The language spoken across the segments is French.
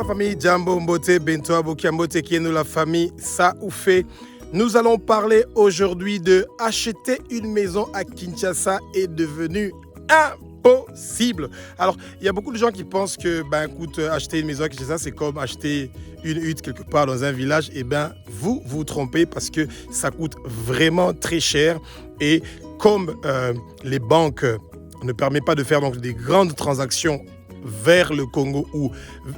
famille Jambo Mbote, Bento Abokia Mbote qui est nous la famille Saoufé. Nous allons parler aujourd'hui de acheter une maison à Kinshasa est devenu impossible. Alors, il y a beaucoup de gens qui pensent que, acheter une maison à Kinshasa, c'est comme acheter une hutte quelque part dans un village. Eh bien, vous vous trompez parce que ça coûte vraiment très cher. Et comme les banques ne permettent pas de faire donc, des grandes transactions vers le Congo ou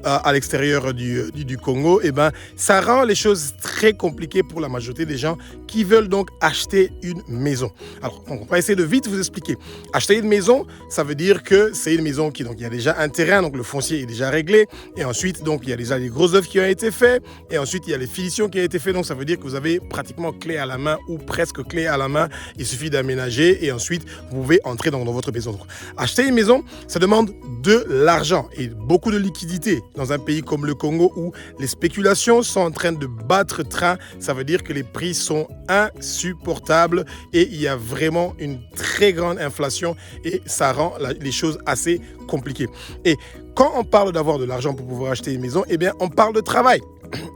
à l'extérieur du Congo, eh ben, ça rend les choses très compliquées pour la majorité des gens qui veulent donc acheter une maison. Alors, on va essayer de vite vous expliquer. Acheter une maison, ça veut dire que c'est une maison qui, donc, il y a déjà un terrain, donc le foncier est déjà réglé, et ensuite, donc, il y a déjà les grosses œuvres qui ont été faites, et ensuite, il y a les finitions qui ont été faites, donc ça veut dire que vous avez pratiquement clé à la main ou presque clé à la main. Il suffit d'aménager, et ensuite, vous pouvez entrer dans votre maison. Donc, acheter une maison, ça demande de l'argent et beaucoup de liquidités dans un pays comme le Congo où les spéculations sont en train de battre train. Ça veut dire que les prix sont insupportables et il y a vraiment une très grande inflation et ça rend les choses assez compliquées. Et quand on parle d'avoir de l'argent pour pouvoir acheter une maison, eh bien, on parle de travail.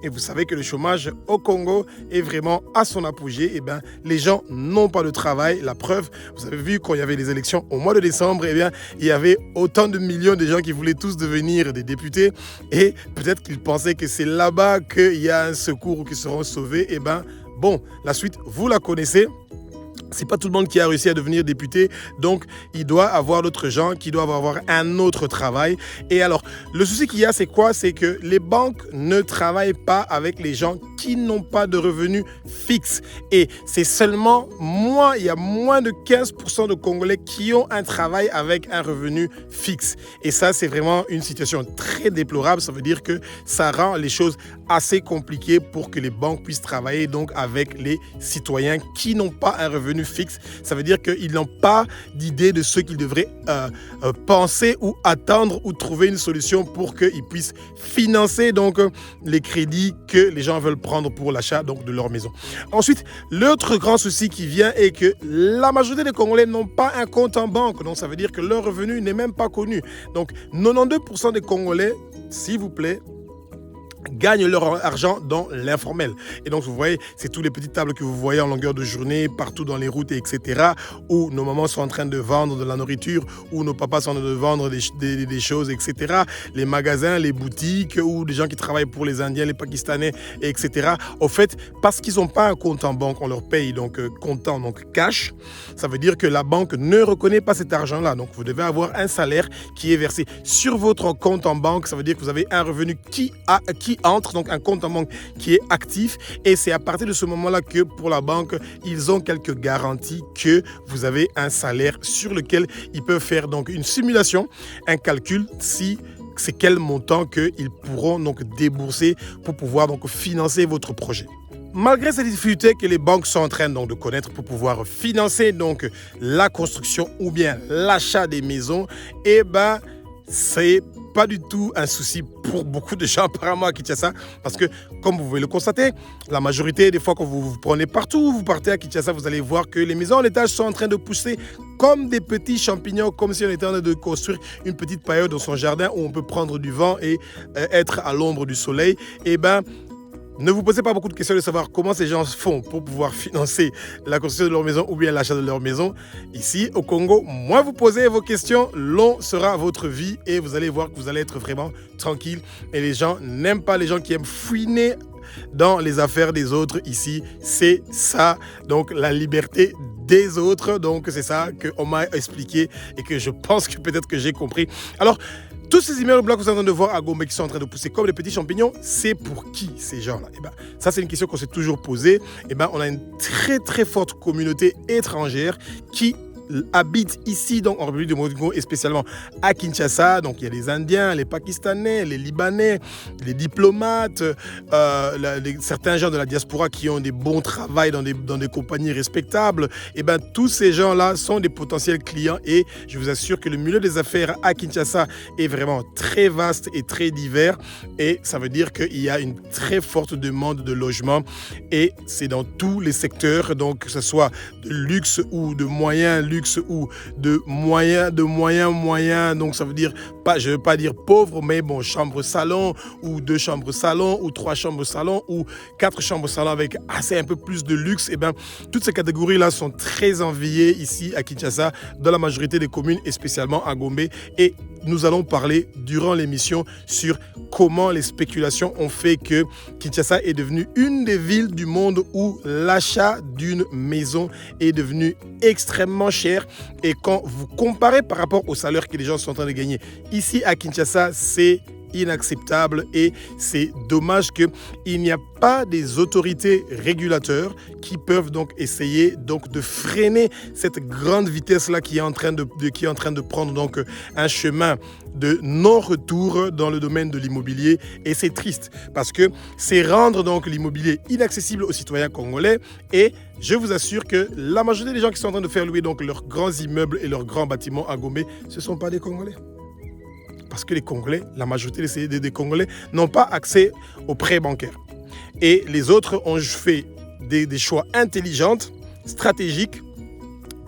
Et vous savez que le chômage au Congo est vraiment à son apogée. Eh bien, les gens n'ont pas de travail. La preuve, vous avez vu quand il y avait les élections au mois de décembre, eh bien, il y avait autant de millions de gens qui voulaient tous devenir des députés. Et peut-être qu'ils pensaient que c'est là-bas qu'il y a un secours ou qu'ils seront sauvés. Eh bien, bon, la suite, vous la connaissez. C'est pas tout le monde qui a réussi à devenir député, donc il doit avoir d'autres gens qui doivent avoir un autre travail. Et alors, le souci qu'il y a, c'est quoi? C'est que les banques ne travaillent pas avec les gens qui n'ont pas de revenus fixes. Et c'est seulement il y a moins de 15% de Congolais qui ont un travail avec un revenu fixe. Et ça, c'est vraiment une situation très déplorable. Ça veut dire que ça rend les choses assez compliquées pour que les banques puissent travailler donc avec les citoyens qui n'ont pas un revenu fixe. Ça veut dire qu'ils n'ont pas d'idée de ce qu'ils devraient penser ou attendre ou trouver une solution pour qu'ils puissent financer donc les crédits que les gens veulent prendre pour l'achat donc de leur maison. Ensuite, l'autre grand souci qui vient est que la majorité des Congolais n'ont pas un compte en banque. Donc ça veut dire que leur revenu n'est même pas connu. Donc 92% des Congolais, s'il vous plaît, gagnent leur argent dans l'informel. Et donc, vous voyez, c'est tous les petites tables que vous voyez en longueur de journée, partout dans les routes, etc., où nos mamans sont en train de vendre de la nourriture, où nos papas sont en train de vendre des choses, etc. Les magasins, les boutiques, ou des gens qui travaillent pour les Indiens, les Pakistanais, etc. Au fait, parce qu'ils n'ont pas un compte en banque, on leur paye donc comptant, donc cash. Ça veut dire que la banque ne reconnaît pas cet argent-là. Donc, vous devez avoir un salaire qui est versé sur votre compte en banque. Ça veut dire que vous avez un revenu qui entre, donc un compte en banque qui est actif, et c'est à partir de ce moment-là que pour la banque, ils ont quelques garanties que vous avez un salaire sur lequel ils peuvent faire donc une simulation, un calcul si c'est quel montant qu'ils pourront donc débourser pour pouvoir donc financer votre projet. Malgré ces difficultés que les banques sont en train donc de connaître pour pouvoir financer donc la construction ou bien l'achat des maisons, eh ben c'est pas du tout un souci pour beaucoup de gens apparemment à Kinshasa parce que, comme vous pouvez le constater, la majorité des fois quand vous prenez partout, vous partez à Kinshasa, vous allez voir que les maisons en étage sont en train de pousser comme des petits champignons, comme si on était en train de construire une petite paillette dans son jardin où on peut prendre du vent et être à l'ombre du soleil. Et ne vous posez pas beaucoup de questions de savoir comment ces gens font pour pouvoir financer la construction de leur maison ou bien l'achat de leur maison. Ici, au Congo, moins vous posez vos questions, long sera votre vie et vous allez voir que vous allez être vraiment tranquille. Et les gens n'aiment pas les gens qui aiment fouiner dans les affaires des autres. Ici, c'est ça, donc la liberté des autres. Donc c'est ça qu'on m'a expliqué et que je pense que peut-être que j'ai compris. Alors, tous ces immeubles blancs que vous êtes en train de voir à Gombe qui sont en train de pousser comme des petits champignons, c'est pour qui ces gens-là? Ça, c'est une question qu'on s'est toujours posée. On a une très très forte communauté étrangère qui habitent ici donc en République du Congo et spécialement à Kinshasa. Donc il y a les Indiens, les Pakistanais, les Libanais, les diplomates, certains gens de la diaspora qui ont des bons travails dans des compagnies respectables. Tous ces gens-là sont des potentiels clients et je vous assure que le milieu des affaires à Kinshasa est vraiment très vaste et très divers et ça veut dire qu'il y a une très forte demande de logement et c'est dans tous les secteurs, donc que ce soit de luxe ou de moyen luxe luxe ou de moyen, donc ça veut dire, je ne veux pas dire pauvre, mais bon, chambre-salon ou 2 chambres-salon ou 3 chambres-salon ou 4 chambres-salon avec assez un peu plus de luxe, et bien toutes ces catégories-là sont très enviées ici à Kinshasa, dans la majorité des communes et spécialement à Gombe. Et nous allons parler durant l'émission sur comment les spéculations ont fait que Kinshasa est devenue une des villes du monde où l'achat d'une maison est devenu extrêmement cher. Et quand vous comparez par rapport au salaire que les gens sont en train de gagner ici à Kinshasa, c'est inacceptable et c'est dommage qu'il n'y a pas des autorités régulateurs qui peuvent donc essayer donc de freiner cette grande vitesse là qui est en train de prendre donc un chemin de non-retour dans le domaine de l'immobilier. Et c'est triste parce que c'est rendre donc l'immobilier inaccessible aux citoyens congolais. Et je vous assure que la majorité des gens qui sont en train de faire louer donc leurs grands immeubles et leurs grands bâtiments à Gombe, ce ne sont pas des Congolais. Parce que les Congolais, la majorité des Congolais n'ont pas accès aux prêts bancaires. Et les autres ont fait des choix intelligents, stratégiques,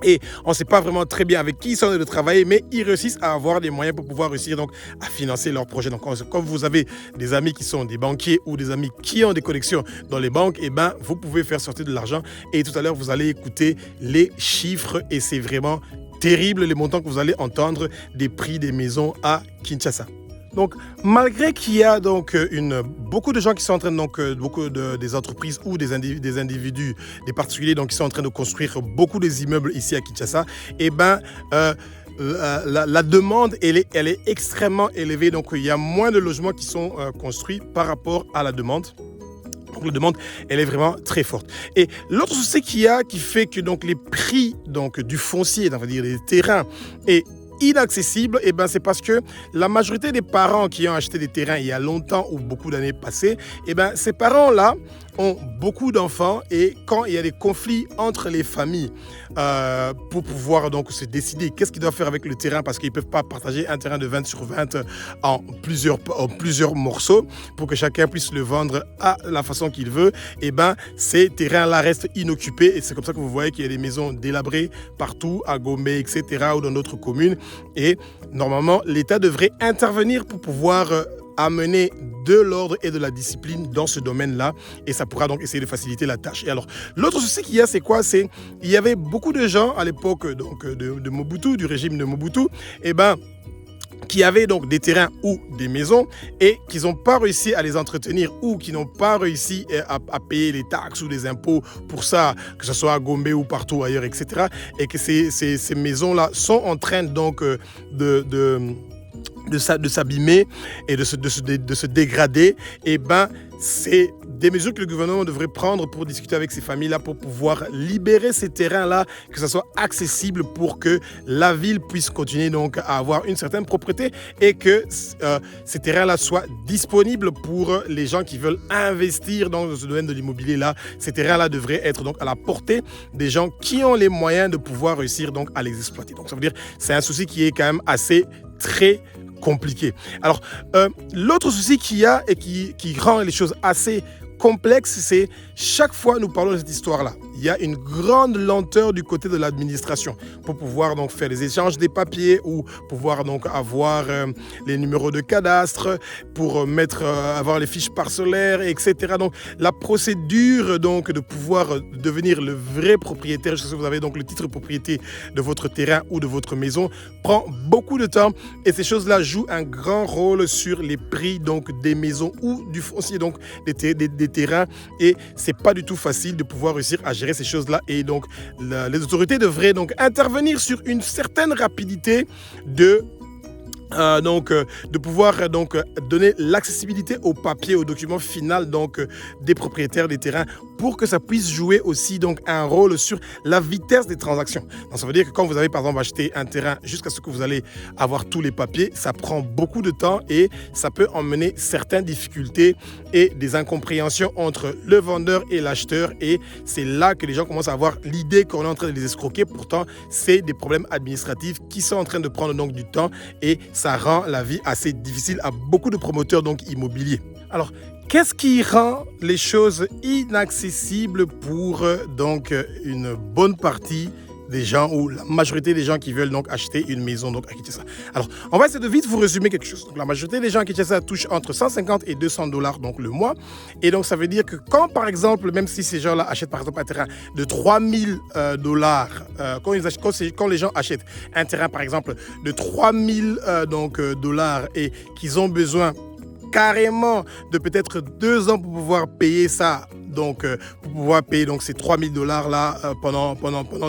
et on ne sait pas vraiment très bien avec qui ils sont en train de travailler, mais ils réussissent à avoir des moyens pour pouvoir réussir donc à financer leurs projets. Donc, comme vous avez des amis qui sont des banquiers ou des amis qui ont des connexions dans les banques, eh ben, vous pouvez faire sortir de l'argent. Et tout à l'heure, vous allez écouter les chiffres et c'est vraiment terrible les montants que vous allez entendre des prix des maisons à Kinshasa. Donc, malgré qu'il y a donc beaucoup de gens qui sont en train des entreprises ou des individus, des particuliers donc qui sont en train de construire beaucoup des immeubles ici à Kinshasa, eh ben la demande elle est extrêmement élevée. Donc, il y a moins de logements qui sont construits par rapport à la demande. Donc la demande, elle est vraiment très forte. Et l'autre souci qu'il y a qui fait que donc les prix donc du foncier, on va dire des terrains, est inaccessible, et ben c'est parce que la majorité des parents qui ont acheté des terrains il y a longtemps ou beaucoup d'années passées, et ben ces parents-là ont beaucoup d'enfants et quand il y a des conflits entre les familles pour pouvoir donc se décider qu'est-ce qu'ils doivent faire avec le terrain parce qu'ils ne peuvent pas partager un terrain de 20 sur 20 en plusieurs morceaux pour que chacun puisse le vendre à la façon qu'il veut, et ben ces terrains-là restent inoccupés et c'est comme ça que vous voyez qu'il y a des maisons délabrées partout à Gombe, etc. ou dans d'autres communes. Et normalement, l'État devrait intervenir pour pouvoir amener de l'ordre et de la discipline dans ce domaine-là et ça pourra donc essayer de faciliter la tâche. Et alors, l'autre souci qu'il y a, c'est quoi? C'est il y avait beaucoup de gens à l'époque donc de Mobutu, du régime de Mobutu, et ben qui avaient donc des terrains ou des maisons et qui n'ont pas réussi à les entretenir ou qui n'ont pas réussi à payer les taxes ou les impôts pour ça, que ce soit à Gombe ou partout ailleurs, etc. Et que ces maisons-là sont en train donc de s'abîmer et de se dégrader, et ben c'est des mesures que le gouvernement devrait prendre pour discuter avec ces familles-là, pour pouvoir libérer ces terrains-là, que ça soit accessible pour que la ville puisse continuer donc à avoir une certaine propriété et que ces terrains-là soient disponibles pour les gens qui veulent investir dans ce domaine de l'immobilier-là. Ces terrains-là devraient être donc à la portée des gens qui ont les moyens de pouvoir réussir donc à les exploiter. Donc ça veut dire c'est un souci qui est quand même assez très compliqué. Alors, l'autre souci qu'il y a et qui rend les choses assez complexes, c'est chaque fois nous parlons de cette histoire-là, il y a une grande lenteur du côté de l'administration pour pouvoir donc faire les échanges des papiers ou pouvoir donc avoir les numéros de cadastre, pour avoir les fiches parcellaires, etc. Donc la procédure donc de pouvoir devenir le vrai propriétaire, jusqu'à ce que vous avez donc le titre de propriété de votre terrain ou de votre maison, prend beaucoup de temps et ces choses-là jouent un grand rôle sur les prix donc des maisons ou du foncier donc des terrains, et c'est pas du tout facile de pouvoir réussir à gérer ces choses-là. Et donc les autorités devraient donc intervenir sur une certaine rapidité de pouvoir donc donner l'accessibilité au papier, au document final donc des propriétaires des terrains, pour que ça puisse jouer aussi donc un rôle sur la vitesse des transactions. Donc ça veut dire que quand vous avez par exemple acheté un terrain jusqu'à ce que vous allez avoir tous les papiers, ça prend beaucoup de temps et ça peut emmener certaines difficultés et des incompréhensions entre le vendeur et l'acheteur, et c'est là que les gens commencent à avoir l'idée qu'on est en train de les escroquer. Pourtant, c'est des problèmes administratifs qui sont en train de prendre donc du temps et ça rend la vie assez difficile à beaucoup de promoteurs donc immobiliers. Alors, qu'est-ce qui rend les choses inaccessibles pour donc une bonne partie des gens ou la majorité des gens qui veulent donc acheter une maison donc à Kinshasa. Alors, on va essayer de vite vous résumer quelque chose. Donc, la majorité des gens à Kinshasa touchent entre 150 et 200 dollars donc le mois. Et donc, ça veut dire que quand, par exemple, même si ces gens-là achètent par exemple un terrain de 3000 dollars, quand les gens achètent un terrain par exemple de 3000 dollars et qu'ils ont besoin carrément de peut-être 2 ans pour pouvoir payer ça, donc pour pouvoir payer donc ces 3000 dollars là pendant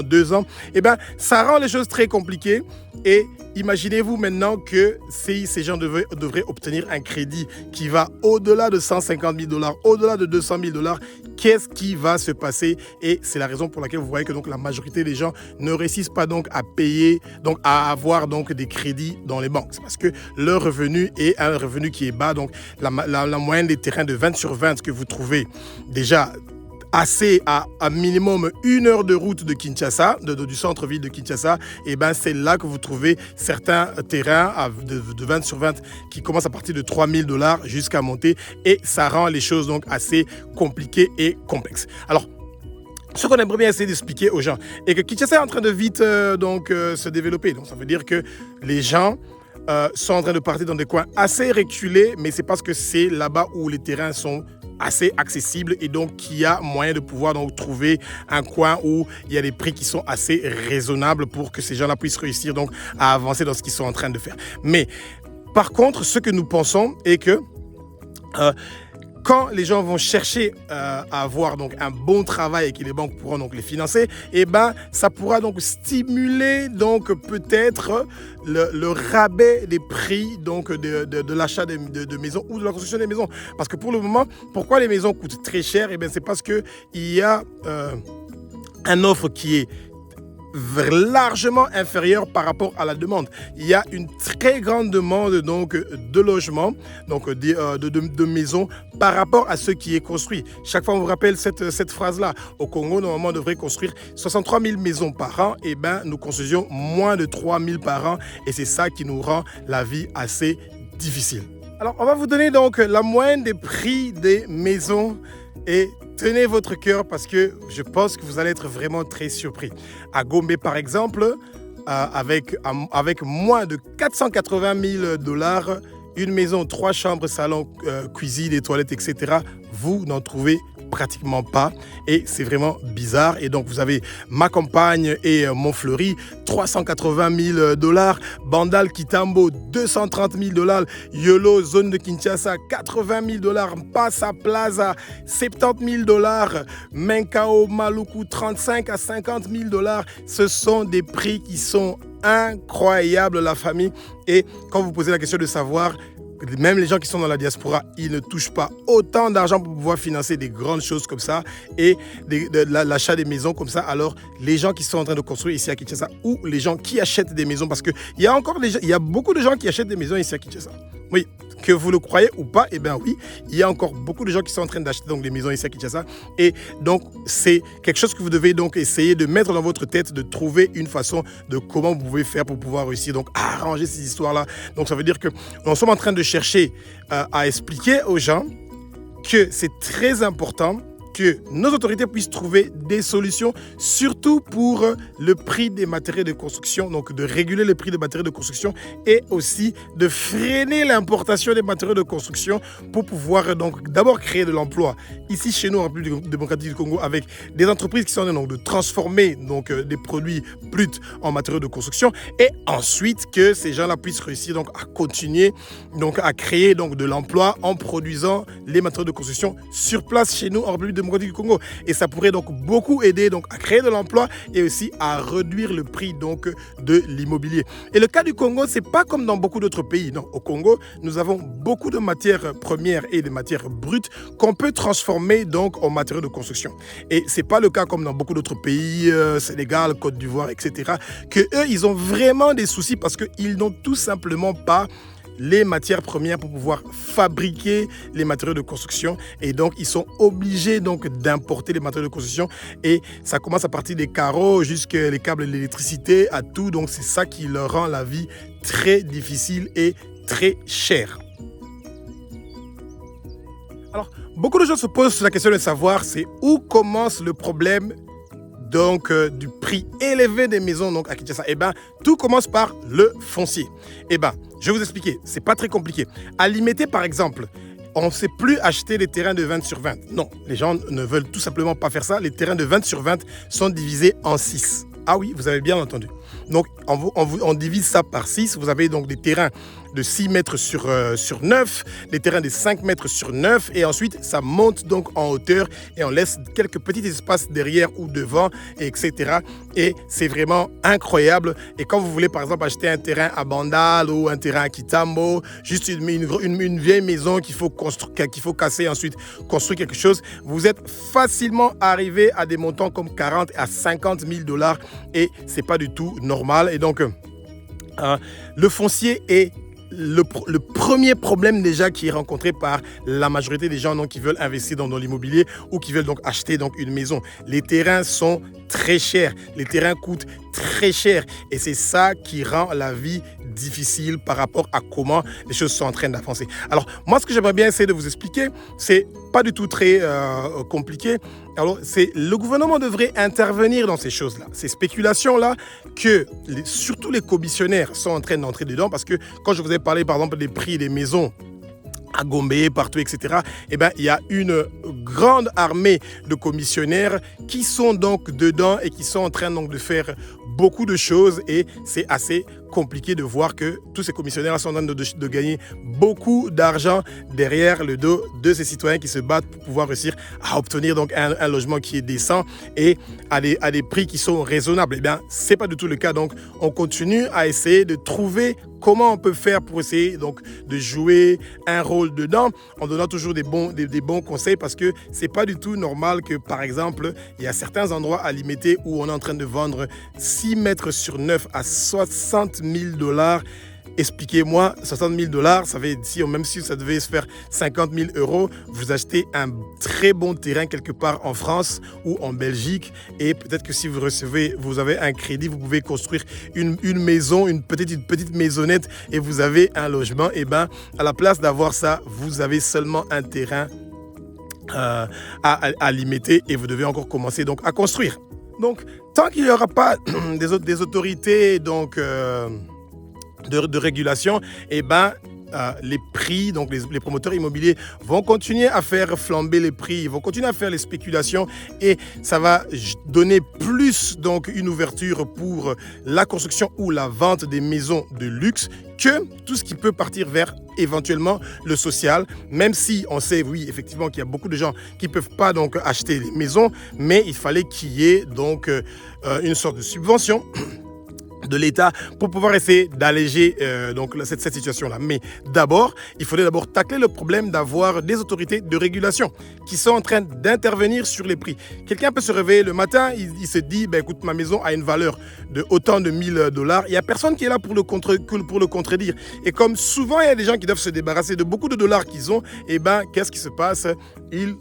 2 ans, eh bien ça rend les choses très compliquées. Et imaginez-vous maintenant que si ces gens devraient obtenir un crédit qui va au-delà de 150 000 dollars, au-delà de 200 000 dollars, qu'est-ce qui va se passer? Et c'est la raison pour laquelle vous voyez que donc la majorité des gens ne réussissent pas donc à payer, donc à avoir donc des crédits dans les banques. C'est parce que leur revenu est un revenu qui est bas. Donc la moyenne des terrains de 20 sur 20 que vous trouvez déjà assez à minimum 1 heure de route de Kinshasa, du centre-ville de Kinshasa, et ben c'est là que vous trouvez certains terrains de 20 sur 20 qui commencent à partir de 3000 dollars jusqu'à monter, et ça rend les choses donc assez compliquées et complexes. Alors, ce qu'on aimerait bien essayer d'expliquer aux gens est que Kinshasa est en train de vite se développer. Donc ça veut dire que les gens sont en train de partir dans des coins assez reculés, mais c'est parce que c'est là-bas où les terrains sont assez accessible, et donc qu'il y a moyen de pouvoir donc trouver un coin où il y a des prix qui sont assez raisonnables pour que ces gens-là puissent réussir donc à avancer dans ce qu'ils sont en train de faire. Mais par contre, ce que nous pensons est que quand les gens vont chercher à avoir donc un bon travail et que les banques pourront donc les financer, et ben ça pourra donc stimuler donc peut-être le rabais des prix donc de l'achat de maisons ou de la construction des maisons. Parce que pour le moment, pourquoi les maisons coûtent très cher? Et ben c'est parce que il y a une offre qui est largement inférieure par rapport à la demande. Il y a une très grande demande donc de logements, donc de maisons par rapport à ce qui est construit. Chaque fois on vous rappelle cette phrase-là. Au Congo, normalement on devrait construire 63 000 maisons par an, et ben nous construisions moins de 3 000 par an, et c'est ça qui nous rend la vie assez difficile. Alors on va vous donner donc la moyenne des prix des maisons, et tenez votre cœur parce que je pense que vous allez être vraiment très surpris. À Gombe, par exemple, avec moins de 480 000 dollars, une maison, 3 chambres, salon, cuisine et toilettes, etc., vous n'en trouvez pratiquement pas, et c'est vraiment bizarre. Et donc vous avez Ma Campagne et Montfleury, 380 000 dollars, Bandal Kitambo, 230 000 dollars, Yolo, zone de Kinshasa, 80 000 dollars, Passa Plaza, 70 000 dollars, Menkao, Maluku, 35 à 50 000 dollars. Ce sont des prix qui sont incroyables, la famille. Et quand vous posez la question de savoir, même les gens qui sont dans la diaspora, ils ne touchent pas autant d'argent pour pouvoir financer des grandes choses comme ça et l'achat des maisons comme ça. Alors, les gens qui sont en train de construire ici à Kinshasa, ou les gens qui achètent des maisons, parce qu'il y a beaucoup de gens qui achètent des maisons ici à Kinshasa. Oui, que vous le croyez ou pas, eh bien oui, il y a encore beaucoup de gens qui sont en train d'acheter donc des maisons ici à Kinshasa. Et donc, c'est quelque chose que vous devez donc essayer de mettre dans votre tête, de trouver une façon de comment vous pouvez faire pour pouvoir réussir donc à arranger ces histoires-là. Donc, ça veut dire que nous sommes en train de chercher à expliquer aux gens que c'est très important que nos autorités puissent trouver des solutions, surtout pour le prix des matériaux de construction, donc de réguler le prix des matériaux de construction, et aussi de freiner l'importation des matériaux de construction pour pouvoir donc d'abord créer de l'emploi ici chez nous en République démocratique du Congo, avec des entreprises qui sont en train donc de transformer donc des produits bruts en matériaux de construction, et ensuite que ces gens-là puissent réussir donc à continuer donc à créer donc de l'emploi en produisant les matériaux de construction sur place chez nous en République démocratique du Congo. Et ça pourrait donc beaucoup aider donc à créer de l'emploi et aussi à réduire le prix donc de l'immobilier. Et le cas du Congo, c'est pas comme dans beaucoup d'autres pays. Non, au Congo, nous avons beaucoup de matières premières et de matières brutes qu'on peut transformer donc en matériaux de construction. Et c'est pas le cas comme dans beaucoup d'autres pays, Sénégal, Côte d'Ivoire, etc., que eux, ils ont vraiment des soucis parce qu'ils n'ont tout simplement pas les matières premières pour pouvoir fabriquer les matériaux de construction, et donc ils sont obligés donc d'importer les matériaux de construction, et ça commence à partir des carreaux jusqu'à les câbles d'électricité à tout. Donc c'est ça qui leur rend la vie très difficile et très chère. Alors beaucoup de gens se posent la question de savoir c'est où commence le problème donc du prix élevé des maisons donc à Kinshasa? Tout commence par le foncier. Je vais vous expliquer, c'est pas très compliqué. À Limete, par exemple, on ne sait plus acheter des terrains de 20 sur 20. Non, les gens ne veulent tout simplement pas faire ça. Les terrains de 20 sur 20 sont divisés en 6. Ah oui, vous avez bien entendu. Donc, on divise ça par 6. Vous avez donc des terrains de 6 mètres sur 9, des terrains de 5 mètres sur 9, et ensuite, ça monte donc en hauteur et on laisse quelques petits espaces derrière ou devant, etc. Et c'est vraiment incroyable. Et quand vous voulez, par exemple, acheter un terrain à Bandal ou un terrain à Kitambo, juste une vieille maison qu'il faut casser, ensuite construire quelque chose, vous êtes facilement arrivé à des montants comme 40 à 50 000 dollars et c'est pas du tout normal. Et donc, le foncier est le premier problème déjà qui est rencontré par la majorité des gens donc, qui veulent investir dans l'immobilier ou qui veulent donc acheter donc, une maison. Les terrains sont très chers, les terrains coûtent très cher et c'est ça qui rend la vie difficile par rapport à comment les choses sont en train d'avancer. Alors moi ce que j'aimerais bien essayer de vous expliquer, c'est pas du tout très compliqué. Alors c'est le gouvernement devrait intervenir dans ces choses-là, ces spéculations-là que surtout les commissionnaires sont en train d'entrer dedans parce que quand je vous ai parlé par exemple des prix des maisons à Gombe, partout, etc., il y a une grande armée de commissionnaires qui sont donc dedans et qui sont en train donc de faire beaucoup de choses et c'est assez compliqué de voir que tous ces commissionnaires sont en train de gagner beaucoup d'argent derrière le dos de ces citoyens qui se battent pour pouvoir réussir à obtenir donc un logement qui est décent et à des prix qui sont raisonnables. C'est pas du tout le cas. Donc, on continue à essayer de trouver comment on peut faire pour essayer donc de jouer un rôle dedans en donnant toujours des bons conseils parce que c'est pas du tout normal que, par exemple, il y a certains endroits à Limete où on est en train de vendre 6 mètres sur 9 à 60 000 dollars. Expliquez-moi, 60 000 dollars, ça veut dire, même si ça devait se faire 50 000 euros, vous achetez un très bon terrain quelque part en France ou en Belgique et peut-être que si vous avez un crédit, vous pouvez construire une maison, une petite maisonnette et vous avez un logement. À la place d'avoir ça, vous avez seulement un terrain à limiter et vous devez encore commencer donc à construire. Donc, tant qu'il n'y aura pas des autorités donc de régulation, les prix, donc les promoteurs immobiliers vont continuer à faire flamber les prix, ils vont continuer à faire les spéculations et ça va donner plus donc une ouverture pour la construction ou la vente des maisons de luxe que tout ce qui peut partir vers éventuellement le social, même si on sait, oui, effectivement, qu'il y a beaucoup de gens qui ne peuvent pas donc acheter les maisons, mais il fallait qu'il y ait donc une sorte de subvention de l'État pour pouvoir essayer d'alléger donc cette situation-là. Mais d'abord, il faudrait d'abord tacler le problème d'avoir des autorités de régulation qui sont en train d'intervenir sur les prix. Quelqu'un peut se réveiller le matin, il se dit, écoute, ma maison a une valeur de autant de 1000 dollars. Il n'y a personne qui est là pour le contredire. Et comme souvent, il y a des gens qui doivent se débarrasser de beaucoup de dollars qu'ils ont, qu'est-ce qui se passe? Ils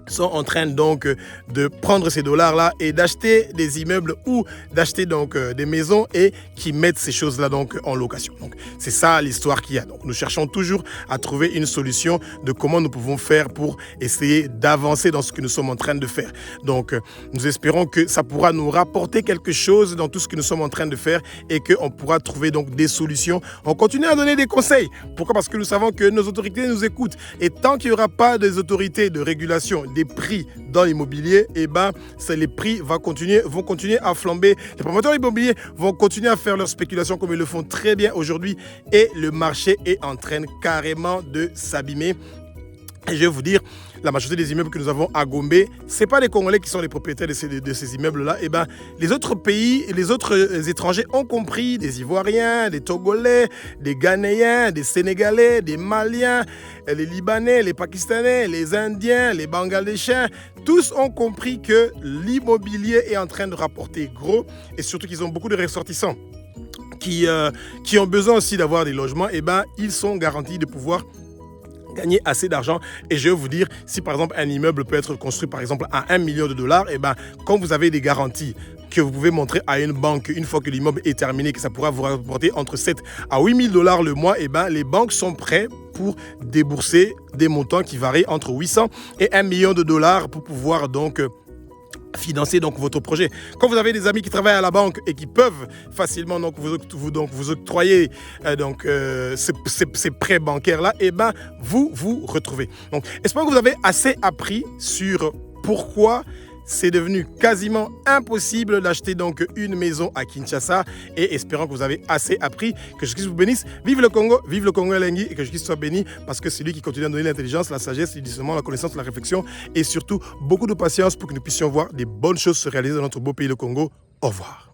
sont en train donc de prendre ces dollars-là et d'acheter des immeubles ou d'acheter donc des maisons et qui mettent ces choses-là donc en location. Donc c'est ça l'histoire qu'il y a. Donc nous cherchons toujours à trouver une solution de comment nous pouvons faire pour essayer d'avancer dans ce que nous sommes en train de faire. Donc nous espérons que ça pourra nous rapporter quelque chose dans tout ce que nous sommes en train de faire et qu'on pourra trouver donc des solutions. On continue à donner des conseils. Pourquoi? Parce que nous savons que nos autorités nous écoutent et tant qu'il n'y aura pas des autorités de régulation, des prix dans l'immobilier, les prix vont continuer à flamber. Les promoteurs immobiliers vont continuer à faire leurs spéculations comme ils le font très bien aujourd'hui et le marché est en train carrément de s'abîmer. Et je vais vous dire, la majorité des immeubles que nous avons à Gombe, ce n'est pas les Congolais qui sont les propriétaires de ces immeubles-là. Les autres pays, les autres étrangers ont compris, des Ivoiriens, des Togolais, des Ghanéens, des Sénégalais, des Maliens, les Libanais, les Pakistanais, les Indiens, les Bangladeshais. Tous ont compris que l'immobilier est en train de rapporter gros et surtout qu'ils ont beaucoup de ressortissants qui ont besoin aussi d'avoir des logements. Ils sont garantis de pouvoir gagner assez d'argent et je vais vous dire, si par exemple un immeuble peut être construit par exemple à 1 million de dollars, quand vous avez des garanties que vous pouvez montrer à une banque une fois que l'immeuble est terminé, que ça pourra vous rapporter entre 7 à 8 000 dollars le mois, les banques sont prêtes pour débourser des montants qui varient entre 800 et 1 million de dollars pour pouvoir donc financer donc votre projet. Quand vous avez des amis qui travaillent à la banque et qui peuvent facilement donc vous octroyer ces prêts bancaires là, et ben vous retrouvez. Donc espérons que vous avez assez appris sur pourquoi c'est devenu quasiment impossible d'acheter donc une maison à Kinshasa, et espérons que vous avez assez appris. Que Jésus vous bénisse. Vive le Congo Elengi, et que Jésus soit béni, parce que c'est lui qui continue à donner l'intelligence, la sagesse, le discernement, la connaissance, la réflexion et surtout beaucoup de patience pour que nous puissions voir des bonnes choses se réaliser dans notre beau pays le Congo. Au revoir.